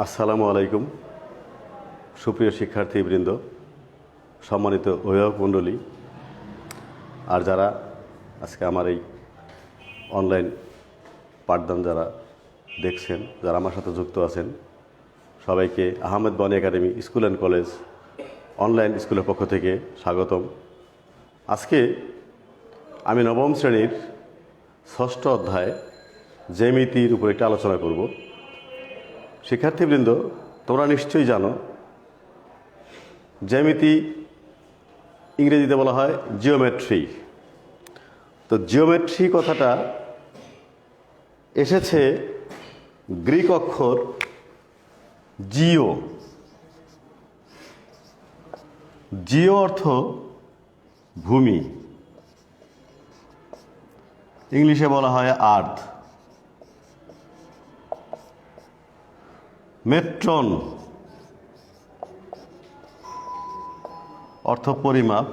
আসসালামু আলাইকুম সুপ্রিয় শিক্ষার্থীবৃন্দ, সম্মানিত অভিভাবক মণ্ডলী, আর যারা আজকে আমার এই অনলাইন পাঠদান যারা দেখছেন, যারা আমার সাথে যুক্ত আছেন, সবাইকে Ahmed Bani academy school and college online স্কুলের পক্ষ থেকে স্বাগতম। আজকে আমি নবম শ্রেণীর ষষ্ঠ অধ্যায় জ্যামিতির উপর একটা আলোচনা করব। শিক্ষার্থীবৃন্দ, তোমরা নিশ্চয়ই জানো জ্যামিতি ইংরেজিতে বলা হয় জিওমেট্রি। তো জিওমেট্রি কথাটা এসেছে গ্রিক অক্ষর জিও। জিও অর্থ ভূমি, ইংলিশে বলা হয় আর্থ। মেট্রন অর্থ পরিমাপ,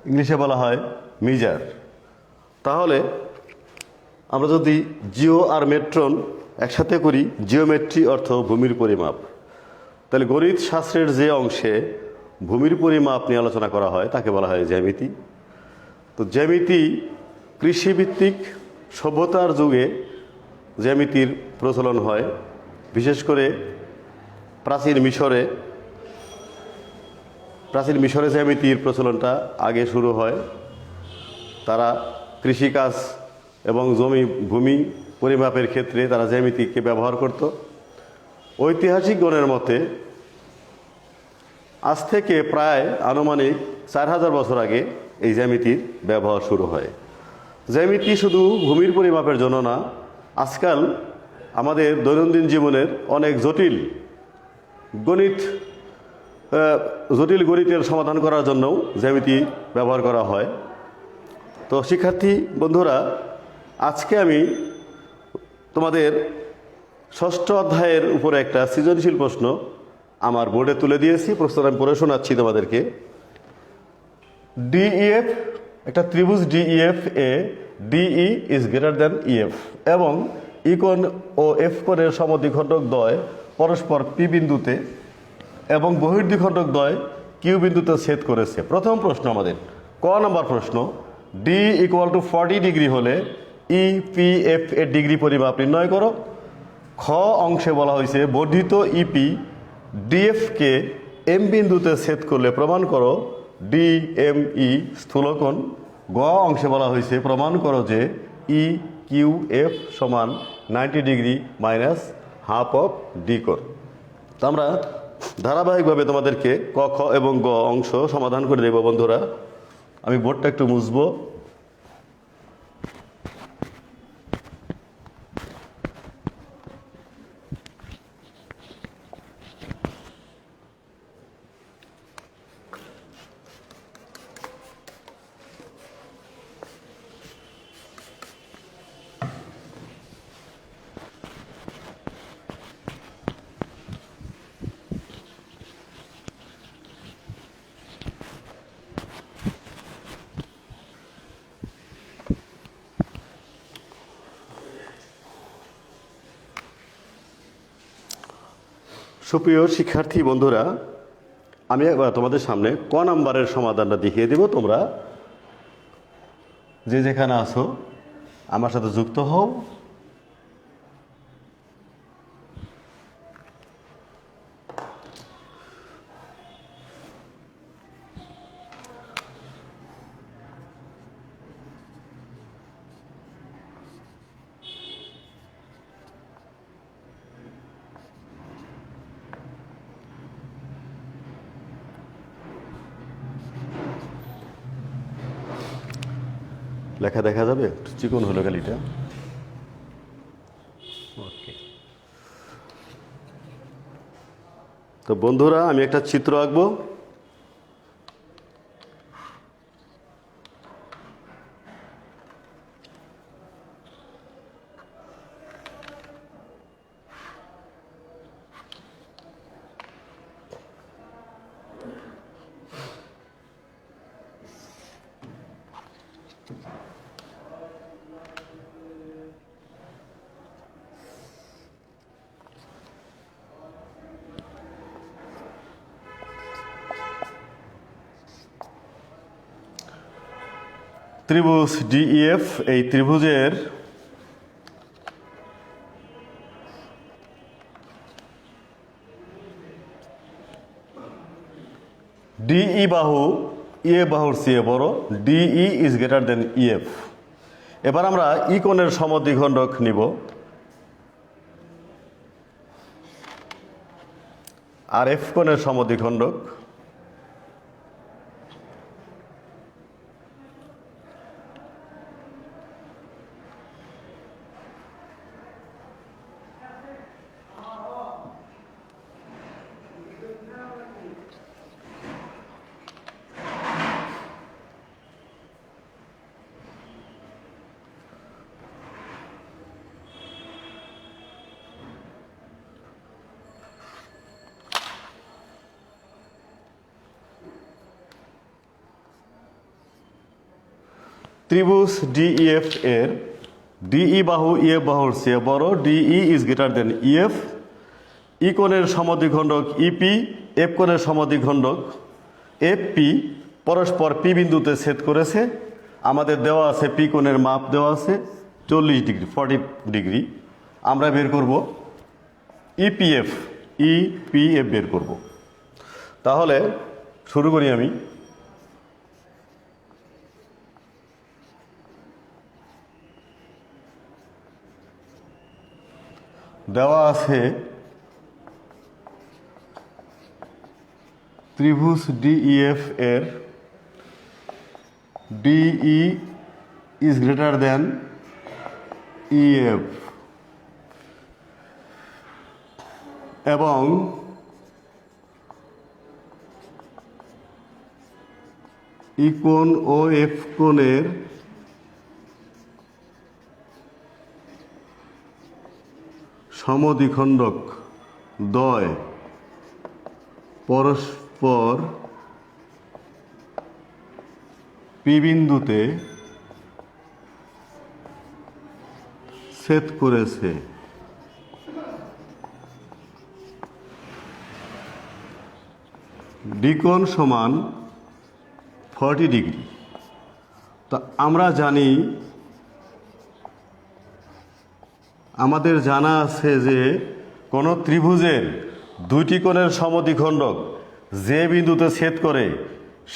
ইংলিশে বলা হয় মিজার। তাহলে আমরা যদি জিও আর মেট্রন একসাথে করি, জিওমেট্রি অর্থ ভূমির পরিমাপ, তাহলে গণিত শাস্ত্রের যে অংশে ভূমির পরিমাপ নিয়ে আলোচনা করা হয় তাকে বলা হয় জ্যামিতি। তো জ্যামিতি কৃষিভিত্তিক সভ্যতার যুগে জ্যামিতির প্রচলন হয়। বিশেষ করে প্রাচীন মিশরে জ্যামিতির প্রচলনটা আগে শুরু হয়। তারা কৃষিকাজ এবং ভূমি পরিমাপের ক্ষেত্রে তারা জ্যামিতিকে ব্যবহার করত। ঐতিহাসিক গণের মতে আজ থেকে প্রায় আনুমানিক 4000 বছর আগে এই জ্যামিতির ব্যবহার শুরু হয়। জ্যামিতি শুধু ভূমির পরিমাপের জন্য না, আজকাল আমাদের দৈনন্দিন জীবনের অনেক জটিল গণিতের সমাধান করার জন্যও জ্যামিতি ব্যবহার করা হয়। তো শিক্ষার্থী বন্ধুরা, আজকে আমি তোমাদের ষষ্ঠ অধ্যায়ের উপরে একটা সৃজনশীল প্রশ্ন আমার বোর্ডে তুলে দিয়েছি। প্রশ্নটা আমি পড়ে শোনাচ্ছি তোমাদেরকে। ডিইএফ, একটা ত্রিভুজ ডিইএফ এ DE is greater than EF এবং ই কোণ ও এফ কোণের সমদ্বিখণ্ডক দ্বয় পরস্পর পি বিন্দুতে এবং বহির্দ্বিখণ্ডক দ্বয় কিউ বিন্দুতে ছেদ করেছে। প্রথম প্রশ্ন আমাদের ক নম্বর প্রশ্ন, ডি ইকুয়াল টু 40 ডিগ্রি হলে ই পি এফ এর ডিগ্রি পরিমাপ নির্ণয় করো। খ অংশে বলা হয়েছে বর্ধিত ইপি ডিএফকে এম বিন্দুতে ছেদ করলে প্রমাণ করো ডি এম ই স্থূলকোণ। গ অংশে বলা হয়েছে প্রমাণ করো যে ই কিউ এফ সমান 90 degree minus half of D কোণ। তো আমরা ধারাবাহিকভাবে তোমাদেরকে ক, খ এবং গ অংশ সমাধান করে দেব। বন্ধুরা, আমি বোর্ডটা একটু মুছবো। সুপ্রিয় শিক্ষার্থী বন্ধুরা, আমি একবার তোমাদের সামনে ক নাম্বারের সমাধানটা দেখিয়ে দেব। তোমরা যে যেখানে আছো আমার সাথে যুক্ত হও। লেখা দেখা যাবে? চিকন হলো খালিটা। ওকে। তো বন্ধুরা, আমি একটা চিত্র আঁকবো। ত্রিভুজ ডিইএফ, এই ত্রিভুজের ডিই বাহু এ বাহুর চেয়ে বড়, DE is greater than EF. এবার আমরা ই কোণের সমদ্বিখণ্ডক নিব, আর এফ কোণের সমদ্বিখণ্ডক। ত্রিভুজ ডিইএফ এর ডিই বাহু ইএফ বাহুর চেয়ে বড়, DE is greater than EF. E কোণের সমদ্বিখণ্ডক ইপি, এফ কোণের সমদ্বিখণ্ডক এফপি পরস্পর পি বিন্দুতে ছেদ করেছে। আমাদের দেওয়া আছে পি কোণের মাপ দেওয়া আছে 40 ডিগ্রি, 40 ডিগ্রি। আমরা বের করব ইপিএফ, ইপিএফ বের করব। তাহলে শুরু করি আমি। দেওয়া আছে ত্রিভুজ ডিইএফ এর DE is greater than EF এবং ই কোণ ও এফ কোণের সমদ্বিখণ্ডক দ্বয় পরস্পর পি বিন্দুতে ছেদ করেছে। ডিকোণ সমান 40 ডিগ্রি। তা আমরা জানি, আমাদের জানা আছে যে কোনো ত্রিভুজের দুইটি কোণের সমদ্বিখণ্ডক যে বিন্দুতে ছেদ করে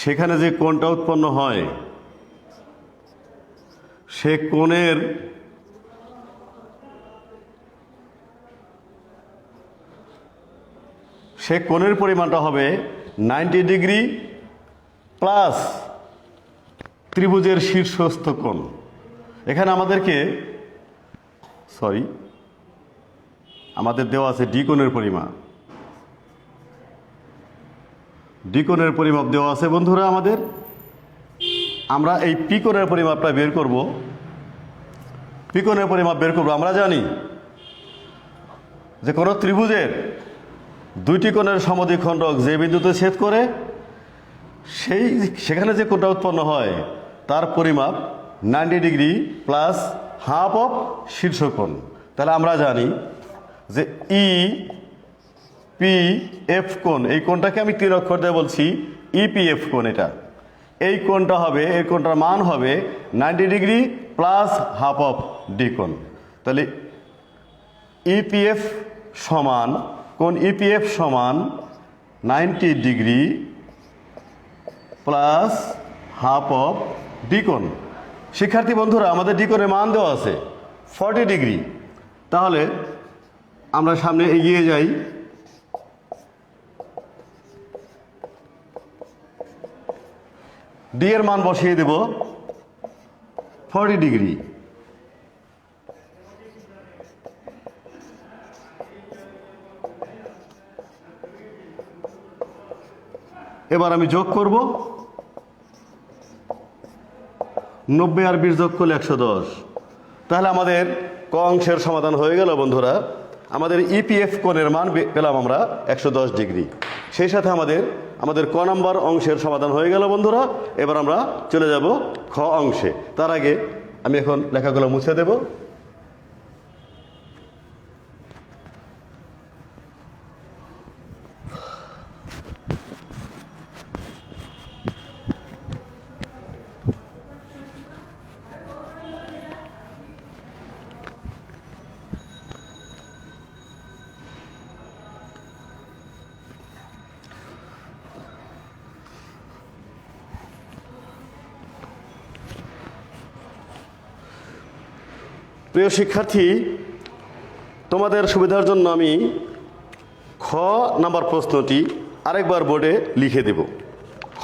সেখানে যে কোণটা উৎপন্ন হয় সে কোণের পরিমাণটা হবে 90 ডিগ্রি প্লাস ত্রিভুজের শীর্ষস্থ কোণ। এখানে আমাদের দেওয়া আছে ডি কোণের পরিমাপ। ডি কোণের পরিমাপ দেওয়া আছে বন্ধুরা আমাদের। আমরা এই পি কোণের পরিমাপটা বের করব। পি কোণের পরিমাপ বের করব। আমরা জানি যে কোনো ত্রিভুজের দুইটি কোণের সমদ্বিখণ্ডক যে বিন্দুতে ছেদ করে সেখানে যে কোণটা উৎপন্ন হয় তার পরিমাপ 90 ডিগ্রি প্লাস হাফ অফ শীর্ষকোণ। তাহলে আমরা জানি যে ই পি এফ কোণ, এই কোণটাকে আমি 3 অক্ষর দিয়ে বলছি ইপিএফ কোণ। এই কোণটা হবে, এই কোণটার মান হবে 90 degree plus half of D কোণ। তাহলে ইপিএফ সমান, কোণ ইপিএফ সমান 90 degree plus half of D কোণ। শিক্ষার্থী বন্ধুরা, আমাদের ডি কোণের মান দেওয়া আছে 40 ডিগ্রি। তাহলে আমরা সামনে এগিয়ে যাই। ডি এর মান বসিয়ে দেব 40 ডিগ্রি। এবার আমি যোগ করব, 90 আর 20 যোগ করলে 110। তাহলে আমাদের ক অংশের সমাধান হয়ে গেল বন্ধুরা। আমাদের ইপিএফ কোণের মান পেলাম আমরা 110 ডিগ্রি। সেই সাথে আমাদের ক নম্বর অংশের সমাধান হয়ে গেল বন্ধুরা। এবার আমরা চলে যাব খ অংশে। তার আগে আমি এখন লেখাগুলো মুছে দেব। প্রিয় শিক্ষার্থী, তোমাদের সুবিধার জন্য আমি খ নাম্বার প্রশ্নটি আরেকবার বোর্ডে লিখে দেব। খ,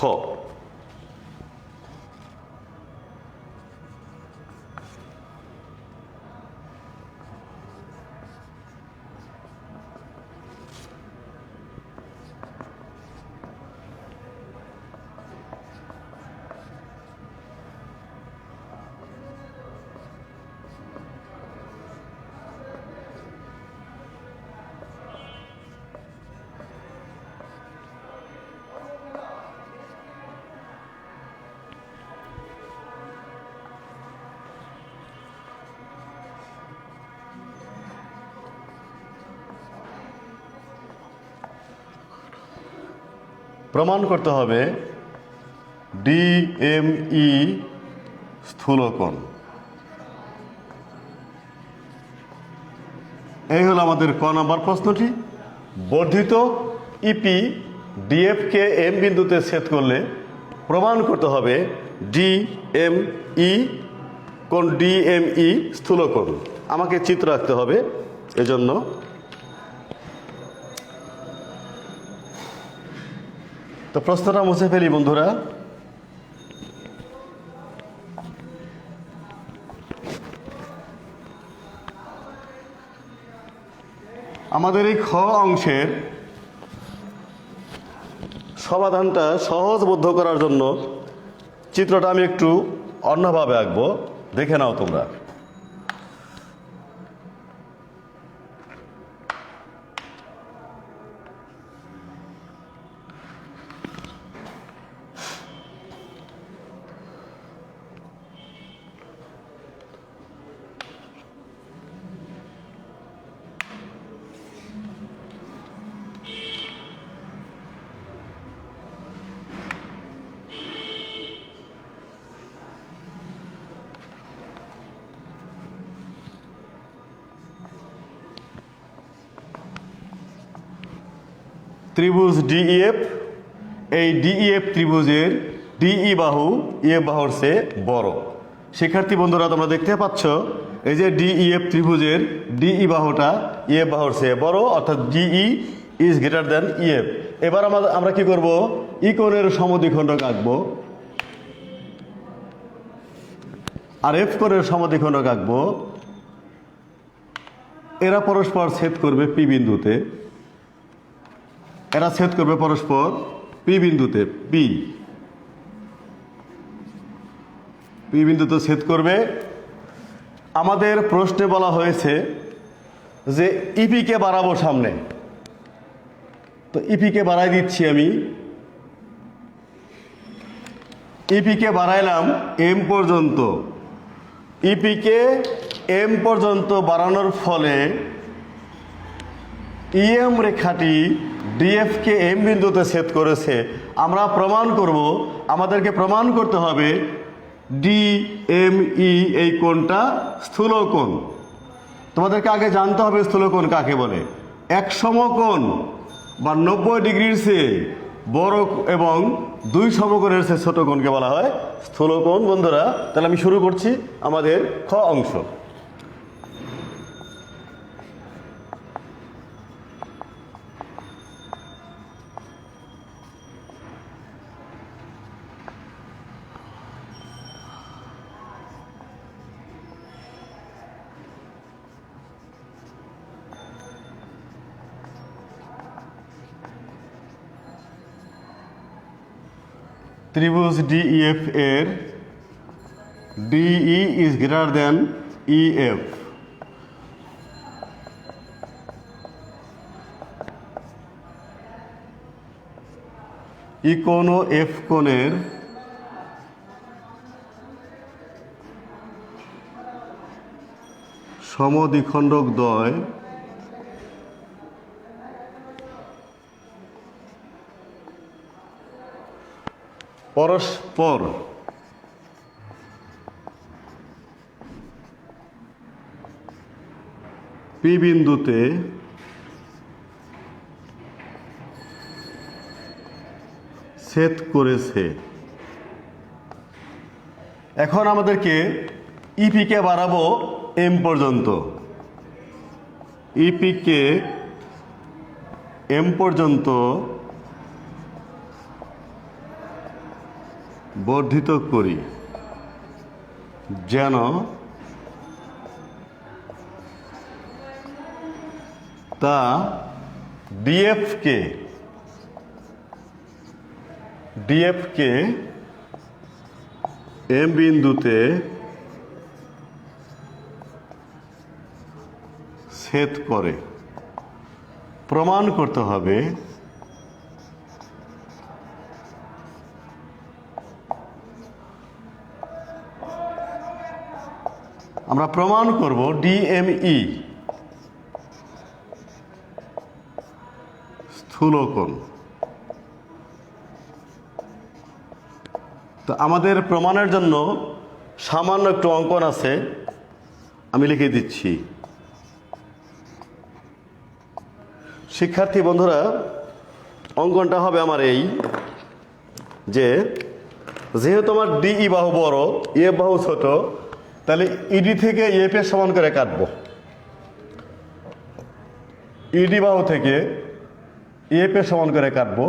প্রমাণ করতে হবে ডিএমই স্থূলকোণ। এই হলো আমাদের ক নাম্বার প্রশ্নটি। বর্ধিত ইপি ডিএফকে এম বিন্দুতে ছেদ করলে প্রমাণ করতে হবে ডিএমই কোণ ডিএমই স্থূলকোণ। আমাকে চিত্র রাখতে হবে, এজন্য তো প্রশ্নটা মুছে ফেলি বন্ধুরা। আমাদের এই খ অংশের সমাধানটা সহজবোধ্য করার জন্য চিত্রটা আমি একটু অন্যভাবে আঁকবো, দেখে নাও তোমরা। ত্রিভুজ ডিইএফ, এই ডিইএফ ত্রিভুজের ডিই বাহু ইএফ বাহুর চেয়ে বড়। শিক্ষার্থী বন্ধুরা, তোমরা দেখতে পাচ্ছ এই যে ডিইএফ ত্রিভুজের ডিই বাহুটা ইএফ বাহুর চেয়ে বড়, অর্থাৎ DE is greater than EF. এবার আমরা কি করব, ই কোণের সমদ্বিখণ্ডক আঁকবো আর এফ কোণের সমদ্বিখণ্ডক আঁকবো। এরা পরস্পর ছেদ করবে পি বিন্দুতে, এরা ছেদ করবে পরস্পর পি বিন্দুতে, পি বিন্দুতে ছেদ করবে। আমাদের প্রশ্নে বলা হয়েছে যে ইপিকে বাড়াবো সামনে, তো ইপিকে বাড়াই দিচ্ছি আমি। ইপিকে বাড়াইলাম এম পর্যন্ত। ইপিকে এম পর্যন্ত বাড়ানোর ফলে ইএম রেখাটি ডিএফকে এম বিন্দুতে ছেদ করেছে। আমরা প্রমাণ করব, আমাদেরকে প্রমাণ করতে হবে ডিএমই এই কোণটা স্থূলকোণ। তোমাদেরকে আগে জানতে হবে স্থূলকোণ কাকে বলে। এক সমকোণ বা 90 ডিগ্রির চেয়ে বড় এবং দুই সমকোণের চেয়ে ছোট কোণকে বলা হয় স্থূলকোণ। বন্ধুরা, তাহলে আমি শুরু করছি আমাদের খ অংশ। ত্রিভুজ ডিইএফ এর DE is greater than EF. E কোণ ও এফ কোণের সমদ্বিখণ্ডক দ্বয় পরস্পর পি বিন্দুতে ছেদ করেছে। এখন আমাদেরকে ইপিকে বাড়াবো এম পর্যন্ত, ইপিকে এম পর্যন্ত বর্ধিত করি যেন তা ডিএফকে এম বিন্দুতে ছেদ করে। প্রমাণ করতে হবে আমরা প্রমাণ করব ডিএমই স্থূলকোণ। তো আমাদের প্রমাণের জন্য সামান্য একটু অঙ্কন আছে, আমি লিখে দিচ্ছি। শিক্ষার্থী বন্ধুরা, অঙ্কনটা হবে আমার এই যে, যেহেতু আমার ডিই বাহু বড়, এফ বাহু ছোট, তাহলে ইডি থেকে এফ এর সমান করে কাটবো। ইডি বাহু থেকে এফ এর সমান করে কাটবো।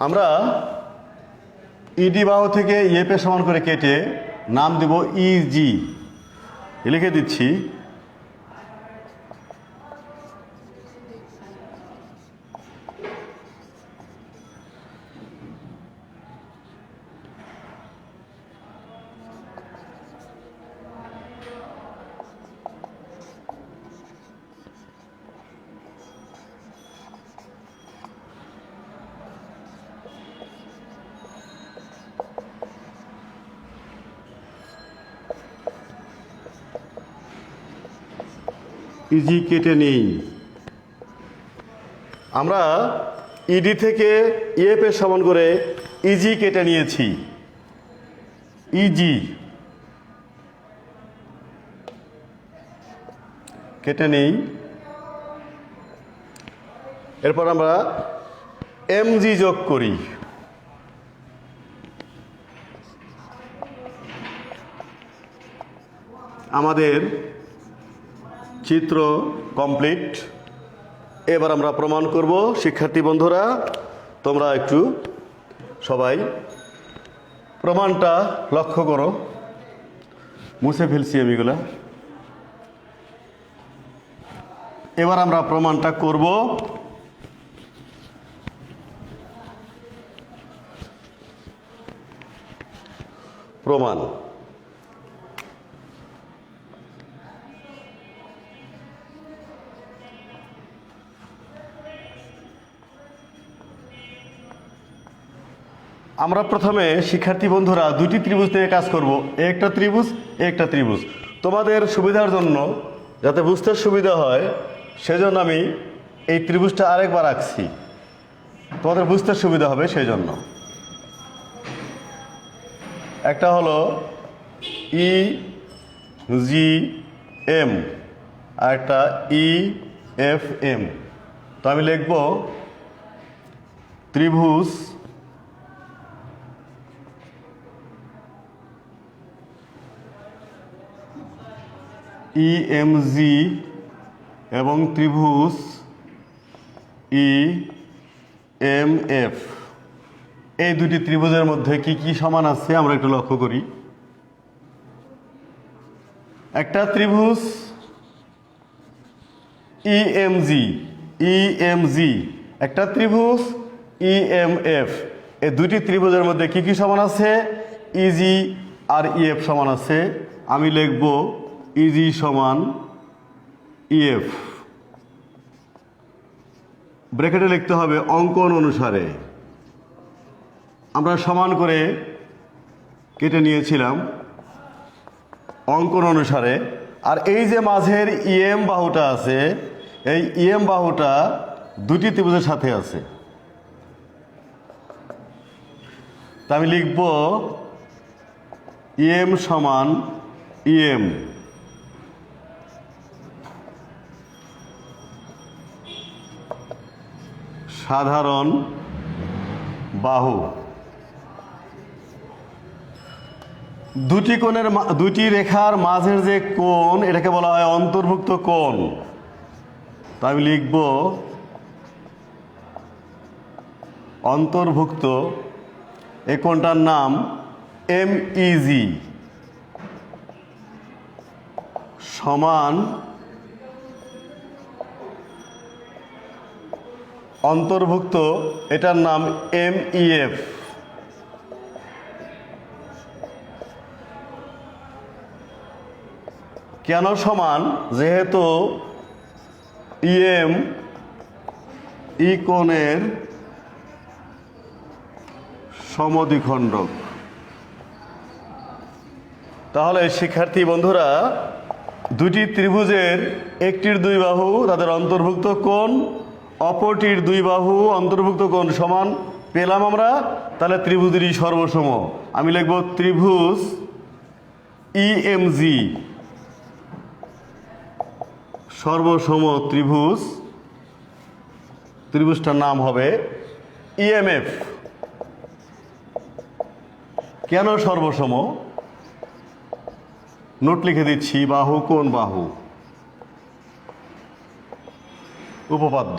আমরা ইডি বাহু থেকে এফ এর সমান করে কেটে নাম দেব ইজি, লিখে দিচ্ছি। ইজি কেটে নেই। আমরা ইডি থেকে এফ এর সমান করে ইজি কেটে নিয়েছি। ইজি কেটে নেই। এরপর আমরা এমজি যোগ করি। আমাদের চিত্র কমপ্লিট। এবার আমরা প্রমাণ করব। শিক্ষার্থী বন্ধুরা, তোমরা একটু সবাই প্রমাণটা লক্ষ্য করো। মুছে ফেলছি আমি এগুলা। এবার আমরা প্রমাণটা করব। প্রমাণ। আমরা প্রথমে শিক্ষার্থী বন্ধুরা দুটি ত্রিভুজ থেকে কাজ করব। একটা ত্রিভুজ, একটা ত্রিভুজ। তোমাদের সুবিধার জন্য, যাতে বুঝতে সুবিধা হয়, সেজন্য আমি এই ত্রিভুজটা আরেকবার আঁকছি, তোমাদের বুঝতে সুবিধা হবে সেই জন্য। একটা হলো ই জি এম আর একটা ই এফ এম। তো আমি লিখব ত্রিভুজ ইএমজি এবং ত্রিভুজ ইএমএফ। এই দুটি ত্রিভুজের মধ্যে কি কি সমান আছে আমরা একটু লক্ষ্য করি। একটা ত্রিভুজ ইএমজি, একটা ত্রিভুজ ইএমএফ। এই দুটি ত্রিভুজের মধ্যে কি কি সমান আছে? ইজি আর ইএফ সমান আছে। আমি লিখব ইজি সমান ইএফ। ব্র্যাকেটে লিখতে হবে অঙ্কন অনুসারে। আমরা সমান করে কেটে নিয়েছিলাম অঙ্কন অনুসারে। আর এই যে মাঝের ইএম বাহুটা আছে, এই ইএম বাহুটা দুটি ত্রিভুজের সাথে আছে। তা আমি লিখব ইএম সমান ইএম। সাধারণ বাহু। দুটি রেখার মাঝের যে কোণ এটাকে বলা হয় অন্তর্ভুক্ত কোণ। তাই আমি লিখব অন্তর্ভুক্ত, এই কোণটার নাম MEG সমান অন্তর্ভুক্ত, এটার নাম MEF। কেন সমান? যেহেতু ই কোণের সমদ্বিখণ্ডক। তাহলে শিক্ষার্থী বন্ধুরা, দুটি ত্রিভুজের একটির দুই বাহু তাদের অন্তর্ভুক্ত কোণ, অপরটির দুই বাহু অন্তর্ভুক্ত কোণ সমান পেলাম আমরা। তাহলে ত্রিভুজেরই সর্বসম। আমি লিখব ত্রিভুজ EMG সর্বসম ত্রিভুজ। ত্রিভুজটার নাম হবে EMF। কেন সর্বসম? নোট লিখে দিচ্ছি, বাহু কোণ বাহু উপপাদ্য।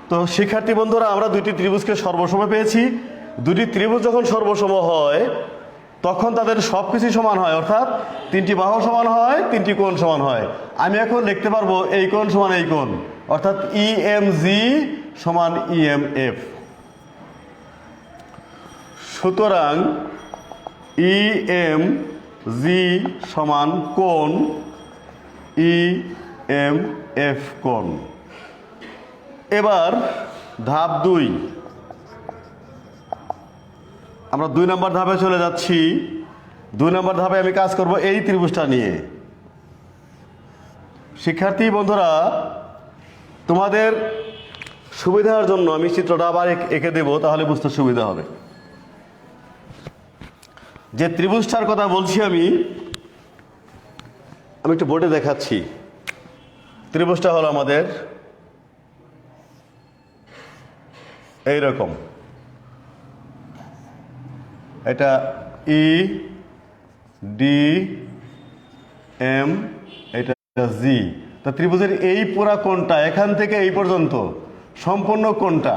তো শিক্ষার্থী বন্ধুরা, আমরা দুটি ত্রিভুজকে সর্বসম পেয়েছি। দুটি ত্রিভুজ যখন সর্বসম হয় তখন তাদের সব কিছুই সমান হয়, অর্থাৎ তিনটি বাহু সমান হয়, তিনটি কোণ সমান হয়। আমি এখন লিখতে পারবো এই কোণ সমান এই কোণ, অর্থাৎ EMG সমান EMF। সুতরাং EMG সমান কোণ EMF কোণ। এবার ধাপ 2, আমরা 2 নম্বর ধাপে চলে যাচ্ছি। 2 নম্বর ধাপে আমি কাজ করব এই ত্রিভুজটা নিয়ে। শিক্ষার্থী বন্ধুরা, তোমাদের সুবিধার জন্য আমি চিত্রটা আবার এঁকে দেব, তাহলে বুঝতে সুবিধা হবে। যে ত্রিভুজটার কথা বলছি আমি একটু বোর্ডে দেখাচ্ছি। ত্রিভুজটা হলো আমাদের এইরকম, এটা EDM, এটা G। তা ত্রিভুজের এই পুরা কোণটা এখান থেকে এই পর্যন্ত সম্পূর্ণ কোণটা,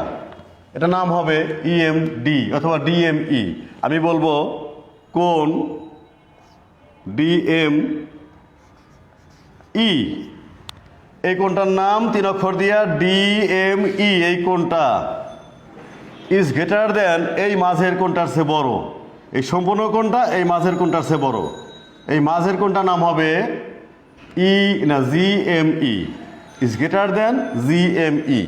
এটা নাম হবে EMD অথবা DME। আমি বলবো কোণ DME। এই কোণটার নাম 3 অক্ষর দিয়া DME। এই কোণটা ইজ গ্রেটার দেন, এই মাঝের কোণটার চেয়ে বড়। এই সম্পূর্ণ কোণটা এই মাঝের কোণটার চেয়ে বড়। এই মাঝের কোণটার নাম হবে GME, is greater then GME।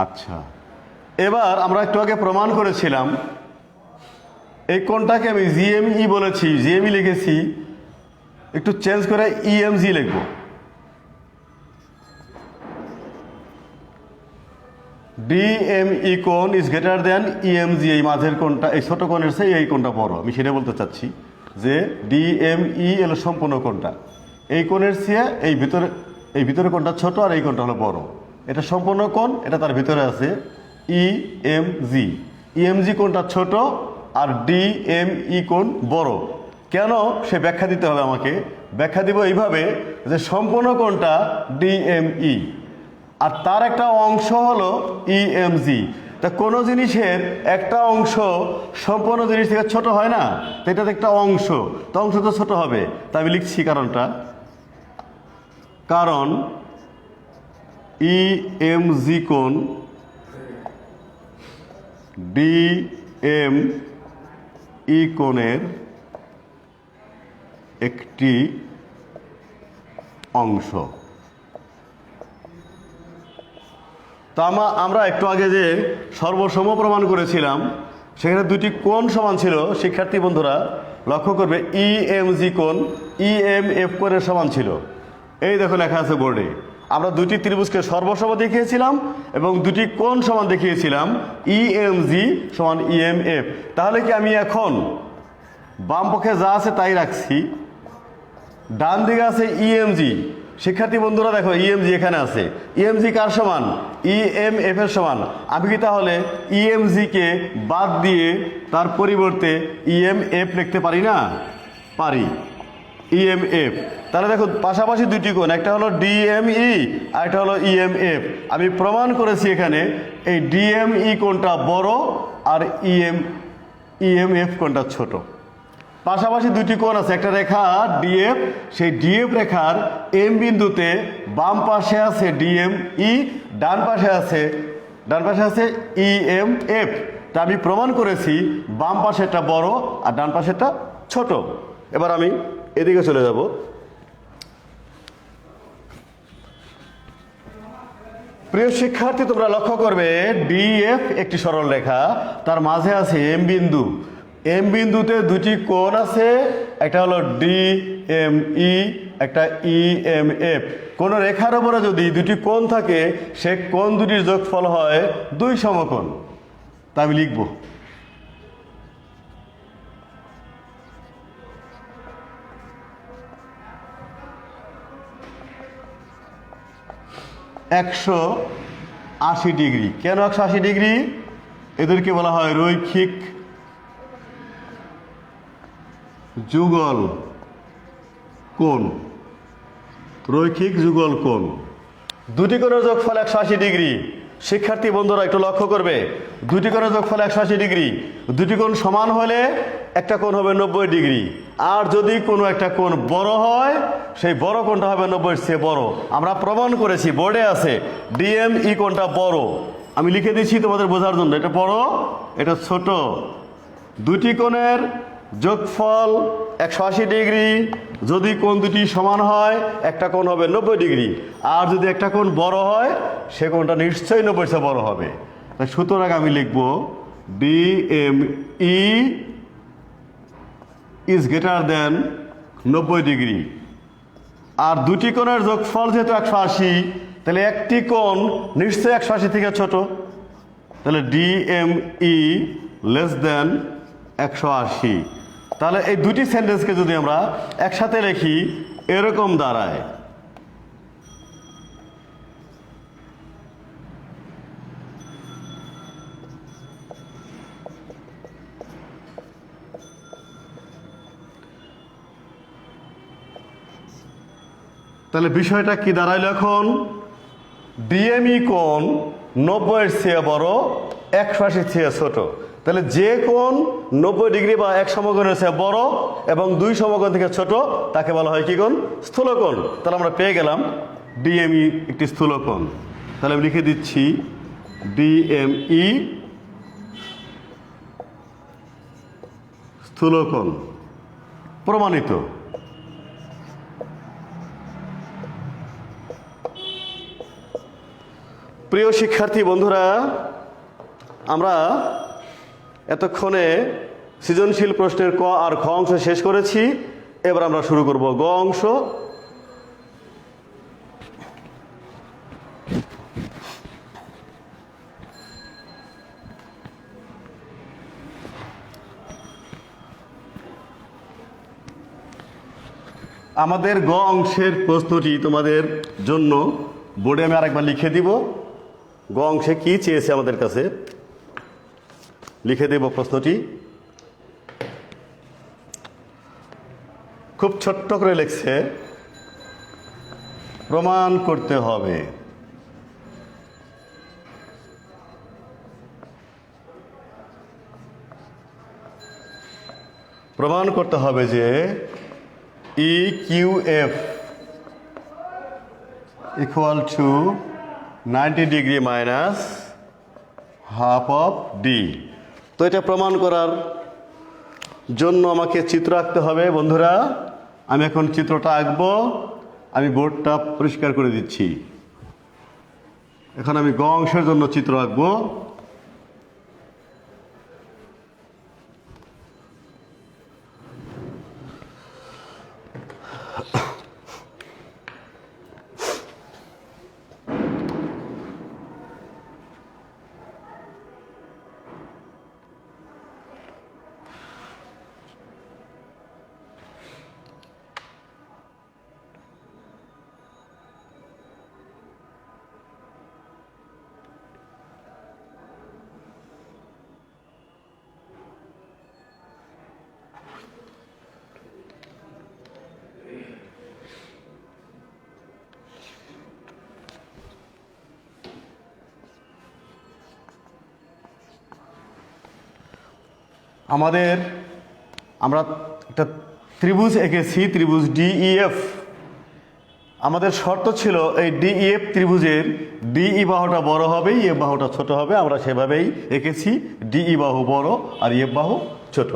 আচ্ছা, এবার আমরা একটু আগে প্রমাণ করেছিলাম এই কোণটাকে আমি GME বলেছি, GME লিখেছি, একটু চেঞ্জ করে EMG লিখব। DME কোণ ইজ গ্রেটার দেন EMG। এই মাঝের কোণটা, এই ছোট কোণের চেয়ে এই কোণটা বড়। আমি সেটা বলতে চাচ্ছি যে DME হলো সম্পূর্ণ কোণটা, এই কোণের চেয়ে এই ভিতরে কোণটা ছোট আর এই কোণটা হলো বড়। এটা সম্পূর্ণ কোণ, এটা তার ভিতরে আছে EMG। EMG কোণটা ছোট আর DME কোণ বড়। কেন সে ব্যাখ্যা দিতে হবে আমাকে। ব্যাখ্যা দিব এইভাবে যে সম্পূর্ণ কোণটা DME আর তার একটা অংশ হলো EMG। তা কোনো জিনিসের একটা অংশ সম্পূর্ণ জিনিস থেকে ছোট হয় না, তো এটাতে একটা অংশ, তো অংশ তো ছোট হবে। তাই আমি লিখছি কারণটা, কারণ EMG কোণ DME কোণের একটি অংশ। তো আমরা একটু আগে যে সর্বসম প্রমাণ করেছিলাম সেখানে দুটি কোণ সমান ছিল। শিক্ষার্থী বন্ধুরা লক্ষ্য করবে EMG কোণ EMF কোণের সমান ছিল। এই দেখো লেখা আছে বোর্ডে। আমরা দুটি ত্রিভুজকে সর্বসম দেখিয়েছিলাম এবং দুটি কোণ সমান দেখিয়েছিলাম, EMG সমান EMF। তাহলে কি আমি এখন বাম পক্ষে যা আছে তাই রাখছি, ডান দিকে আছে ইএমজি। শিক্ষার্থী বন্ধুরা দেখো ইএমজি এখানে আছে। ইএমজি কার সমান? ইএমএফ এর সমান। আমি কি তাহলে ইএমজি কে বাদ দিয়ে তার পরিবর্তে ইএমএফ লিখতে পারি না? পারি। ইএমএফ, তাহলে দেখো পাশাপাশি দুটি কোণ, একটা হলো ডিএমই আর একটা হলো ইএমএফ। আমি প্রমাণ করেছি এখানে এই ডিএমই কোণটা বড় আর ইএমএফ কোণটা ছোট। পাশাপাশি দুটি কোণ আছে, একটা রেখা ডিএফ, সেই ডিএফ রেখার এম বিন্দুতে বাম পাশে আছে ডিএমই, ডান পাশে আছে ইএমএফ। তা আমি প্রমাণ করেছি বাম পাশেরটা বড় আর ডান পাশেরটা ছোট। এবার আমি এদিকে চলে যাব। প্রিয় শিক্ষার্থী, তোমরা লক্ষ্য করবে ডিএফ একটি সরল রেখা, তার মাঝে আছে এম বিন্দু। এম বিন্দুতে দুটি কোণ আছে, একটা হলো ডিএমই, একটা ইএমএফ। কোন রেখার উপরে যদি দুটি কোণ থাকে, সে কোণ দুটির যোগফল হয় দুই সমকোণ। তা আমি লিখব একশো 80 ডিগ্রি। কেন 180 ডিগ্রি? এদেরকে বলা হয় রৈখিক যুগল কোণ। রৈখিক যুগল কোণ, দুটি কোণের যোগফল 180 ডিগ্রি। শিক্ষার্থী বন্ধুরা একটু লক্ষ্য করবে, দুটি কোণের যোগফল 180 ডিগ্রি। দুটি কোণ সমান হলে একটা কোণ হবে 90 ডিগ্রি। আর যদি কোনো একটা কোণ বড় হয়, সেই বড় কোণটা হবে 90-এর চেয়ে বড়। আমরা প্রমাণ করেছি, বোর্ডে আছে ডিএমই কোণটা বড়। আমি লিখে দিচ্ছি তোমাদের বোঝার জন্য, এটা বড়, এটা ছোট। দুটি কোণের যোগফল 180 ডিগ্রি। যদি কোণ দুটি সমান হয়, একটা কোণ হবে 90 ডিগ্রি। আর যদি একটা কোণ বড় হয়, সে কোণটা নিশ্চয়ই 90-এর চেয়ে বড় হবে। তাই সুতরাং আমি লিখব DME is greater than 90 degree. আর দুটি কোণের যোগফল যেহেতু 180, তাহলে একটি কোণ নিশ্চয়ই 180 থেকে ছোট। তাহলে ডিএমই লেস দেন 180। তাহলে এই দুটি সেন্টেন্সকে যদি আমরা একসাথে লিখি, এরকম দাঁড়ায় তাহলে বিষয়টা কি দাঁড়াইল এখন? ডিএমই কোণ 90-এর চেয়ে বড়, 180-র চেয়ে ছোট। তাহলে যে কোণ 90 ডিগ্রি বা এক সমকোণের চেয়ে বড় এবং দুই সমকোণ থেকে ছোট, তাকে বলা হয় কি কোণ? স্থূলকোণ। তাহলে আমরা পেয়ে গেলাম ডিএমই একটি স্থূলকোণ। তাহলে আমি লিখে দিচ্ছি ডিএমই স্থূলকোণ, প্রমাণিত। প্রিয় শিক্ষার্থী বন্ধুরা, আমরা এতক্ষণে সৃজনশীল প্রশ্নের ক আর খ অংশ শেষ করেছি। এবার আমরা শুরু করব গ অংশ। আমাদের গ অংশের প্রশ্নটি তোমাদের জন্য বোর্ডে আমি আরেকবার লিখে দিব। গ অংশে কি চেয়েছে আমাদের কাছে, লিখে দেব প্রশ্নটি। খুব ছোট্ট করে লিখছে, প্রমাণ করতে হবে যে EQF equal to 90 degree minus half of D. তো এটা প্রমাণ করার জন্য আমাকে চিত্র আঁকতে হবে। বন্ধুরা, আমি এখন চিত্রটা আঁকবো। আমি বোর্ডটা পরিষ্কার করে দিচ্ছি। এখন আমি গ অংশের জন্য চিত্র আঁকবো। আমাদের আমরা একটা ত্রিভুজ এঁকেছি, ত্রিভুজ ডিইএফ। আমাদের শর্ত ছিল এই ডিইএফ ত্রিভুজের ডিই বাহুটা বড় হবে, ইএফ বাহুটা ছোট হবে। আমরা সেভাবেই এঁকেছি, ডিই বাহু বড় আর ইএফ বাহু ছোট।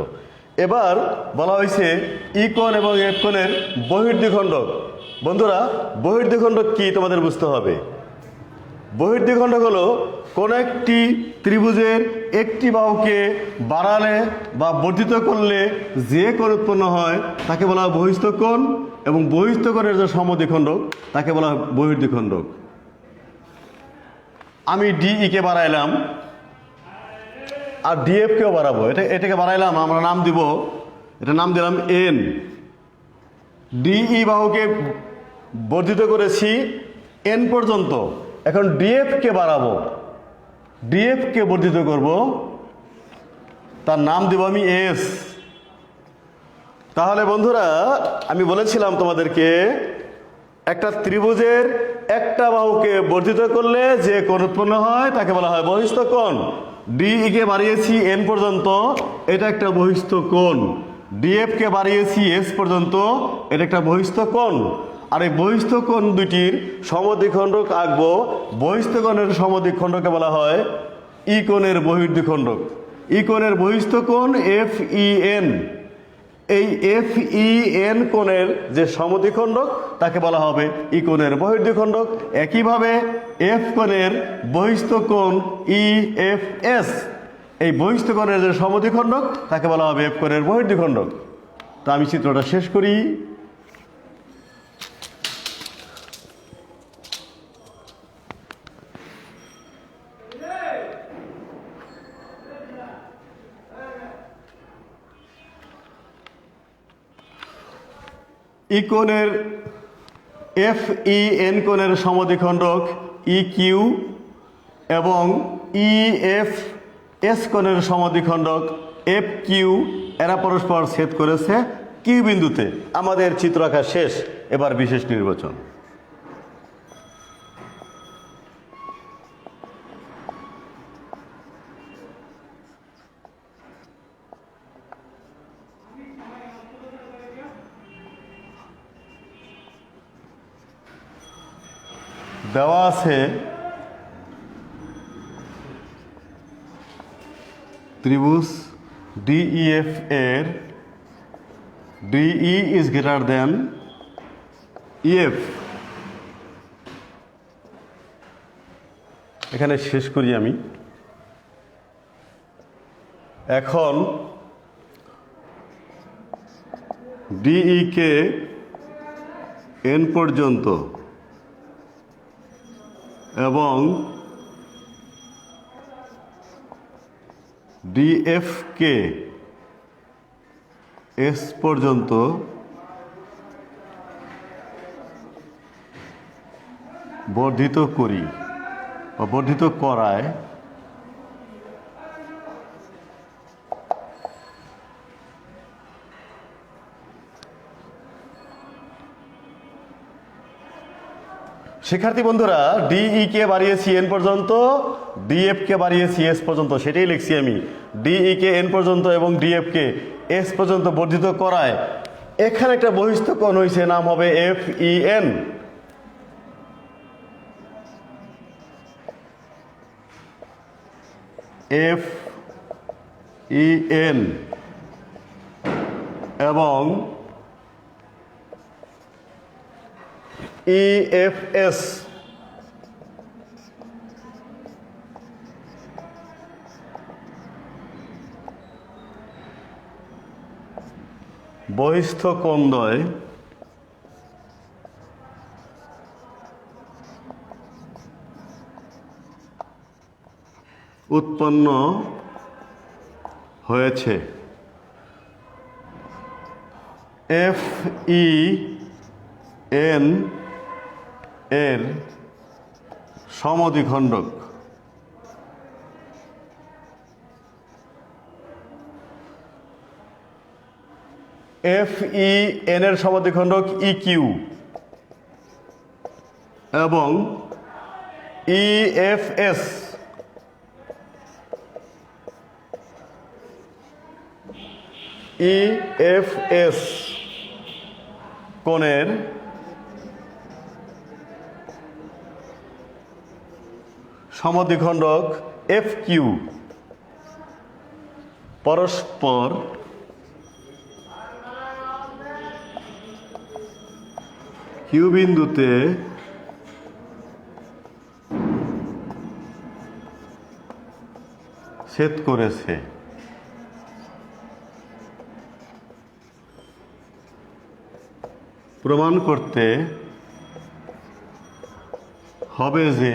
এবার বলা হয়েছে ই কোণ এবং এফ কোণের বহির্দ্বিখণ্ডক। বন্ধুরা, বহির্দ্বিখণ্ডক কি তোমাদের বুঝতে হবে। বহির্দ্বিখণ্ডক হলো কোন একটি ত্রিভুজের একটি বাহুকে বাড়ালে বা বর্ধিত করলে যে কোণ উৎপন্ন হয় তাকে বলা হয় বহিস্থ কোণ, এবং বহিস্থ কোণের যে সমদ্বিখণ্ডক তাকে বলা হয় বহির্দ্বিখণ্ডক। আমি ডিই কে বাড়াইলাম আর ডিএফ কেও বাড়াবো, এটাকে বাড়াইলাম, আমরা নাম দিব, এটা নাম দিলাম এন। ডিই বাহুকে বর্ধিত করেছি এন পর্যন্ত, এখন ডিএফ কে বাড়াবো, ডিএফ কে বর্ধিত করব, তার নাম দিব আমি এস। তাহলে বন্ধুরা, আমি বলেছিলাম তোমাদেরকে একটা ত্রিভুজের একটা বাহুকে বর্ধিত করলে যে কোণ উৎপন্ন হয় তাকে বলা হয় বহিস্থ কোণ। ডিই কে বাড়িয়েছি এন পর্যন্ত, এটা একটা বহিস্থ কোণ। ডিএফ কে বাড়িয়েছি এস পর্যন্ত, এটা একটা বহিস্থ কোণ। আর এই বহিস্থ কোণ দুটির সমদ্বিখণ্ডক আঁকবো। বহিস্থ কোণের সমদ্বিখণ্ডকে বলা হয় ই কোণের বহির্দ্বিখণ্ডক। ই কোণের বহিস্থ কোণ এফ ই এন। এই এফ ই এন কোণের যে সমদ্বিখণ্ডক তাকে বলা হবে ই কোণের বহির্দ্বিখণ্ডক। একইভাবে এফ কোণের বহিস্থ কোণ ই এফ এস, এই বহিস্থ কোণের যে সমদ্বিখণ্ডক তাকে বলা হবে এফ কোণের বহির্দ্বিখণ্ডক। তো আমি চিত্রটা শেষ করি। ই কোণের এফ ই এন কোণের সমদ্বিখণ্ডক ই কিউ এবং ই এফ এস কোণের সমদ্বিখণ্ডক এফ কিউ, এরা পরস্পর ছেদ করেছে কিউ বিন্দুতে। আমাদের চিত্র আঁকা শেষ। এবার বিশেষ নির্বাচন। দেওয়া আছে ত্রিভুজ ডিইএফ এর DE is greater than EF. এখানে শেষ করি আমি। এখন ডিই কে এন পর্যন্ত এবং ডিএফ কে এস পর্যন্ত বর্ধিত করি বা বর্ধিত করায় শিক্ষার্থী বন্ধুরা, ডিই কে বাড়িয়েছি এন পর্যন্ত, ডিএফ কে বাড়িয়েছি এস পর্যন্ত, সেটাই লিখছি আমি। ডিই কে এন পর্যন্ত এবং ডিএফ কে এস পর্যন্ত বর্ধিত করায় এখানে একটা বহিস্থ কোণ হয়েছে, নাম হবে F E N. F E N এবং ইএফএস বহিস্থ কোণদ্বয় উৎপন্ন হয়েছে। এফ ই এন এর সমদ্বিখণ্ডক এফ ই এন এর সমদ্বিখণ্ডক ই কিউ এবং E F S E F S কোণের সমদ্বিখণ্ডক এফ কিউ পরস্পর কিউ বিন্দুতে ছেদ করেছে। প্রমাণ করতে হবে যে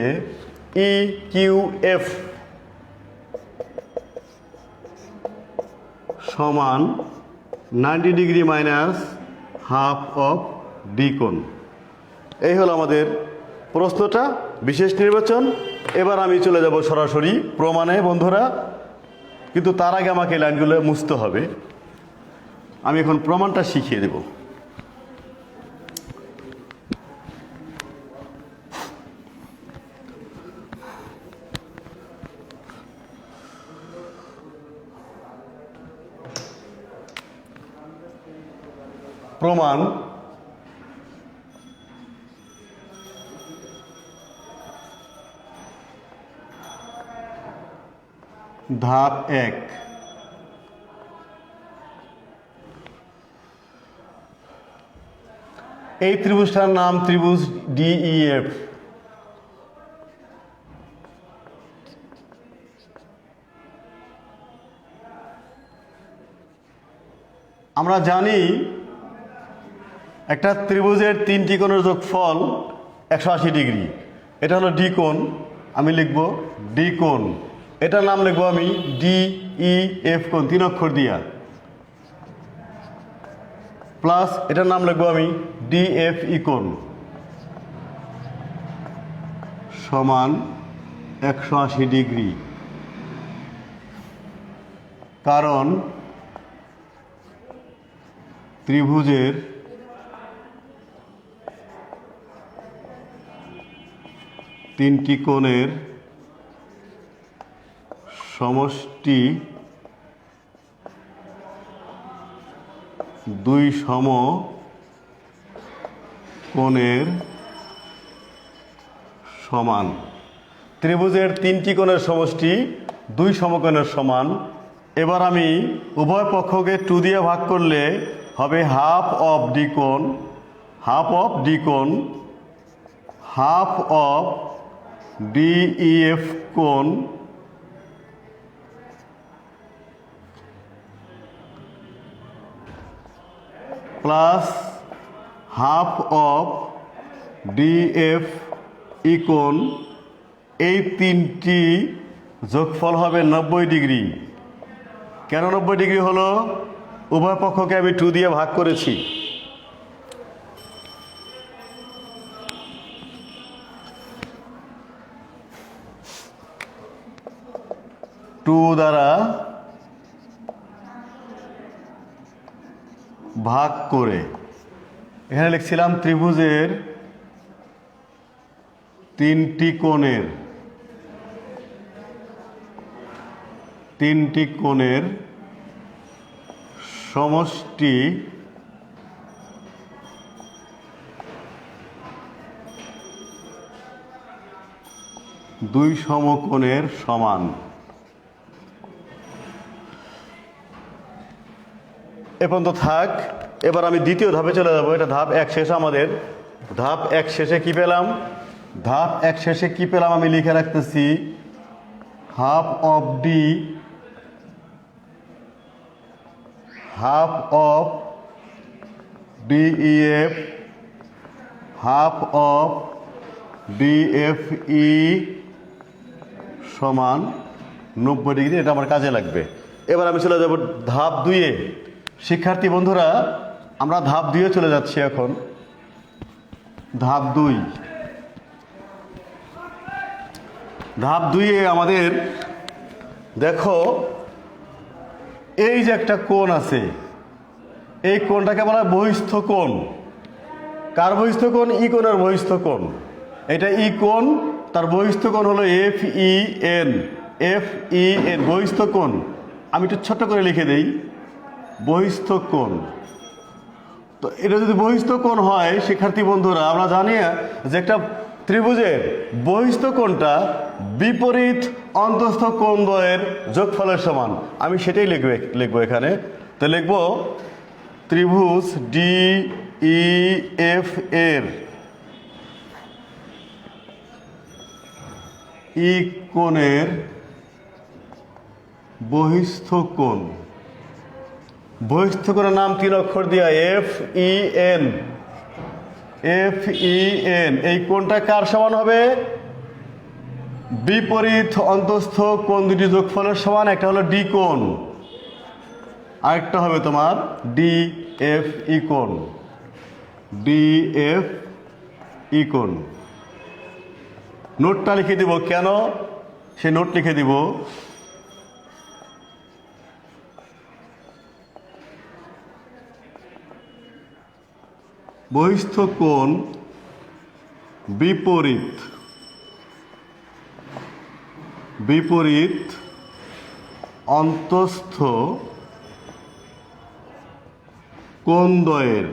ই কিউ এফ সমান 90 degree minus half of D কোণ। এই হলো আমাদের প্রশ্নটা, বিশেষ নির্বাচন। এবার আমি চলে যাব সরাসরি প্রমাণে বন্ধুরা, কিন্তু তার আগে আমাকে লাইনগুলো মুছতে হবে। আমি এখন প্রমাণটা শিখিয়ে দেব। প্রমাণ ধাপ 1। এই ত্রিভুজটার নাম ত্রিভুজ ডিইএফ। আমরা জানি একটা ত্রিভুজের তিনটি কোণের যোগফল 180 ডিগ্রি। এটা হলো ডি কোণ, আমি লিখব ডি কোণ। এটার নাম লিখবো আমি ডিইএফ কোণ, 3 অক্ষর দিয়া, প্লাস এটার নাম লিখবো আমি ডিএফই কোণ সমান 180 ডিগ্রি। কারণ ত্রিভুজের তিনটি কোণের সমষ্টি দুই সমকোণের সমান। ত্রিভুজের তিনটি কোণের সমষ্টি দুই সমকোণের সমান। এবার আমি উভয় পক্ষকে 2 দিয়ে ভাগ করলে হবে হাফ অফ ডি কোণ, হাফ অফ ডি কোণ, হাফ অফ ডিইএফ কোণ প্লাস হাফ অফ ডিএফ ই কোণ। এই তিনটি যোগফল হবে 90 ডিগ্রি। কেন 90 ডিগ্রি হলো? উভয় পক্ষকে আমি 2 দিয়ে ভাগ করেছি। টু দ্বারা ভাগ করে এখানে লিখছিলাম ত্রিভুজের তিনটি কোণের সমষ্টি দুই সমকোণের সমান। এ পর্যন্ত থাক। এবার আমি দ্বিতীয় ধাপে চলে যাব। এটা ধাপ 1 শেষ আমাদের। ধাপ 1 শেষে কি পেলাম? ধাপ 1 শেষে কি পেলাম আমি লিখে রাখতেছি, half of D, half of DEF, half of DFE সমান 90 ডিগ্রি। এটা আমার কাজে লাগবে। এবার আমি চলে যাব ধাপ 2-এ। শিক্ষার্থী বন্ধুরা, আমরা ধাপ 2-এ চলে যাচ্ছি এখন। ধাপ 2। ধাপ 2-এ আমাদের দেখো, এই যে একটা কোণ আছে, এই কোণটাকে বলা হয় বহিস্থ কোণ। কার বহিস্থ কোণ? ই কোণের বহিস্থ কোণ। এটা ই কোণ, তার বহিস্থ কোণ হলো F E N. F E N বহিস্থ কোণ। আমি একটু ছোট্ট করে লিখে দেই, বহিস্থ কোণ। তো এটা যদি বহিস্থ কোণ হয় শিক্ষার্থী বন্ধুরা, আমরা জানি যে একটা ত্রিভুজের বহিস্থ কোণটা বিপরীত অন্তঃস্থ কোণ দ্বয়ের যোগফলের সমান। আমি সেটাই লিখবো এখানে। তো লিখবো ত্রিভুজ ডি ই এফ এর ই কোণের বহিস্থ কোণ। বহিস্থ কোণের নাম 3 অক্ষর দিয়া F E N. F E N. এই কোণটা কার সমান হবে? বিপরীত অন্তঃস্থ কোণ দুটি যোগফলের সমান। একটা হলো ডি কোণ, আরেকটা হবে তোমার ডি এফ ই কোণ। ডি এফ ই কোণ। নোটটা লিখে দিব, কেন সে নোট লিখে দিব। বহিস্থ কোণ বিপরীত অন্তঃস্থ কোণদ্বয়ের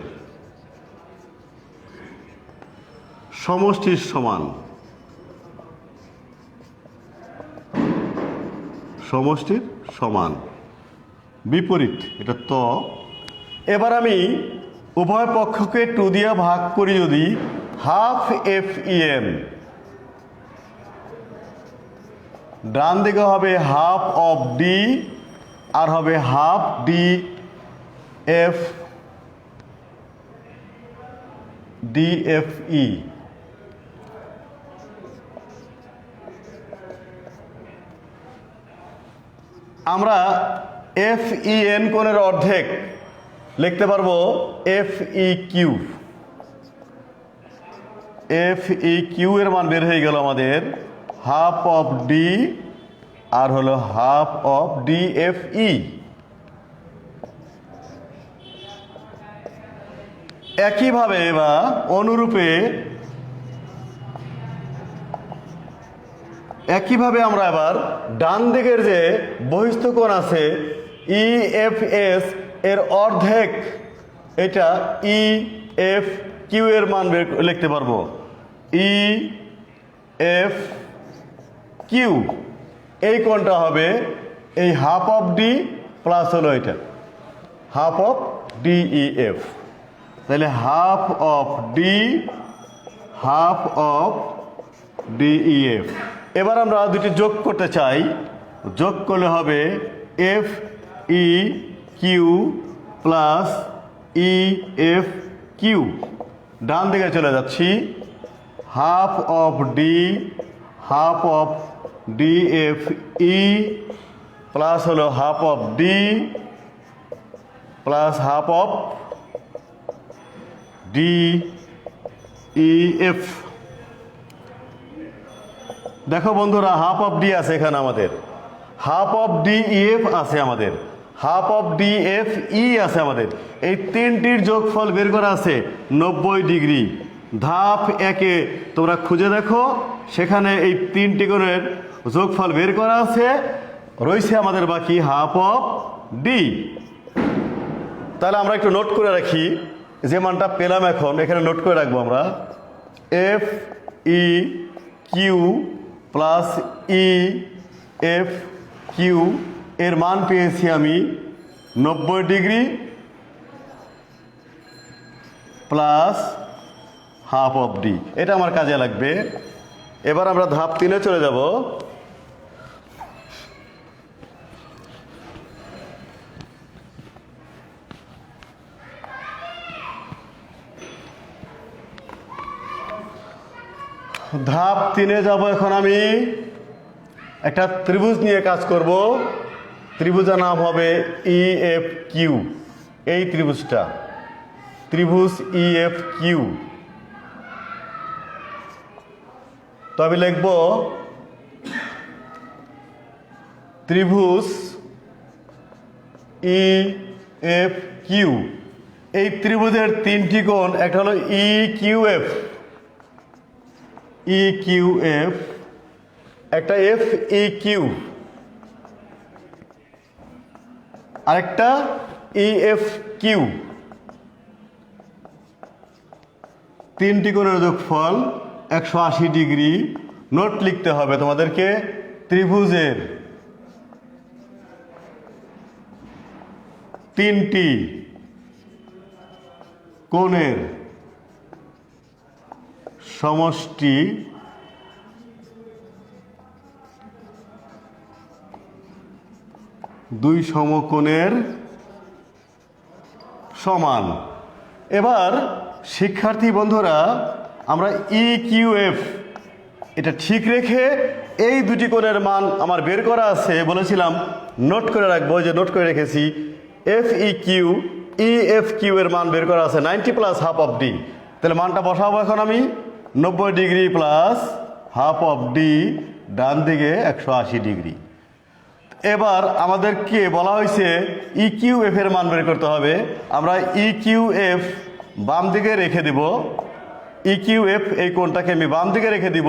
সমষ্টির সমান। সমষ্টির সমান, বিপরীত, এটা তো। এবার আমি উভয় পক্ষকে 2 দিয়ে ভাগ করি যদি, হাফ এফ ই এম, ডান দিকে হবে হাফ অফ ডি আর হবে হাফ ডি এফ ই। আমরা এফ ই এন কোণের অর্ধেক লিখতে পারবো F E Q. F E Q এর মান বের হয়ে গেল আমাদের হাফ অফ ডি আর হলো হাফ অফ ডি এফ ই। একইভাবে বা অনুরূপে আমরা এবার ডান দিকের যে বহিস্থ কোণ আছে ই এফ এস এর অর্ধেক, এটা ই এফ কিউ এর মান লিখতে পারবো। ই এফ কিউ, এই কোণটা হবে এই হাফ অফ ডি প্লাস হলো এটা half of D E F. তাহলে half of D E F. এবার আমরা দুটি যোগ করতে চাই, যোগ করলে হবে F E Q plus E F Q. ডান দিকে চলে যাচ্ছি, half of D F E plus হলো half of D plus half of D E F. দেখো বন্ধুরা, হাফ অফ ডি আছে এখানে আমাদের, half of D E F আছে আমাদের, হাফ অফ ডি এফ ই আছে আমাদের। এই তিনটির যোগফল বের করা আছে 90 ডিগ্রি। ধাপ 1-এ তোমরা খুঁজে দেখো, সেখানে এই তিনটি কোণের যোগফল বের করা আছে। রয়েছে আমাদের বাকি হাফ অফ ডি। তাহলে আমরা একটু নোট করে রাখি, যে মানটা পেলাম এখন এখানে নোট করে রাখবো আমরা। F E Q plus E F Q এর মান পেয়েছি আমি 90 degree plus half of D. এটা আমার কাজে লাগবে। এবার আমরা ধাপ 3-এ চলে যাব। ধাপ 3-এ যাব এখন আমি। একটা ত্রিভুজ নিয়ে কাজ করব। ত্রিভুজের নাম হবে ই এফ কিউ। এই ত্রিভুজটা ত্রিভুজ ই এফ কিউ। তো আমি লিখব ত্রিভুজ ই এফ কিউ। এই ত্রিভুজের তিনটি কোণ, একটা হলো ই কিউ এফ, একটা এফ ই কিউ, আরেকটা EF কিউ, তিনটি কোণের যোগফল 180 ডিগ্রি। নোট লিখতে হবে তোমাদেরকে, ত্রিভুজের তিনটি কোণের সমষ্টি দুই সমকোণের সমান। এবার শিক্ষার্থী বন্ধুরা, আমরা EQF এটা ঠিক রেখে এই দুটি কোণের মান আমার বের করা আছে, বলেছিলাম নোট করে রাখবো, যে নোট করে রেখেছি। FEQ EFQ এর মান বের করা আছে 90 প্লাস হাফ অফ ডি। তাহলে মানটা বসাবো এখন আমি, 90 degree plus half of D, ডান দিকে 180 ডিগ্রি। এবার আমাদেরকে বলা হয়েছে EQF এর মান বের করতে হবে। আমরা EQF বাম দিকে রেখে দিব, EQF এই কোণটাকে আমি বাম দিকে রেখে দিব,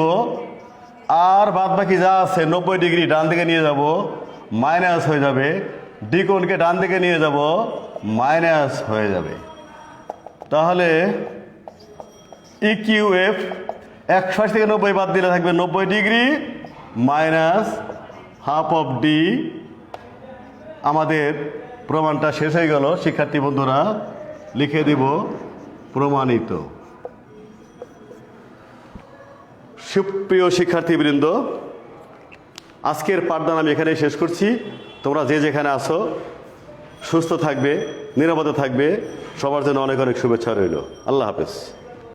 আর বাদ বাকি যা আছে 90 ডিগ্রি ডান দিকে নিয়ে যাব, মাইনাস হয়ে যাবে। ডি কোণকে ডান দিকে নিয়ে যাব, মাইনাস হয়ে যাবে। তাহলে EQF 180 থেকে 90 বাদ দিলে থাকবে 90 degree minus half of D. আমাদের প্রমাণটা শেষ হয়ে গেল শিক্ষার্থী বন্ধুরা, লিখে দিব প্রমাণিত। সুপ্রিয় শিক্ষার্থীবৃন্দ, আজকের পাঠদান আমি এখানেই শেষ করছি। তোমরা যে যেখানে আছো সুস্থ থাকবে, নিরাপদে থাকবে, সবার জন্য অনেক অনেক শুভেচ্ছা রইল। আল্লাহ হাফেজ।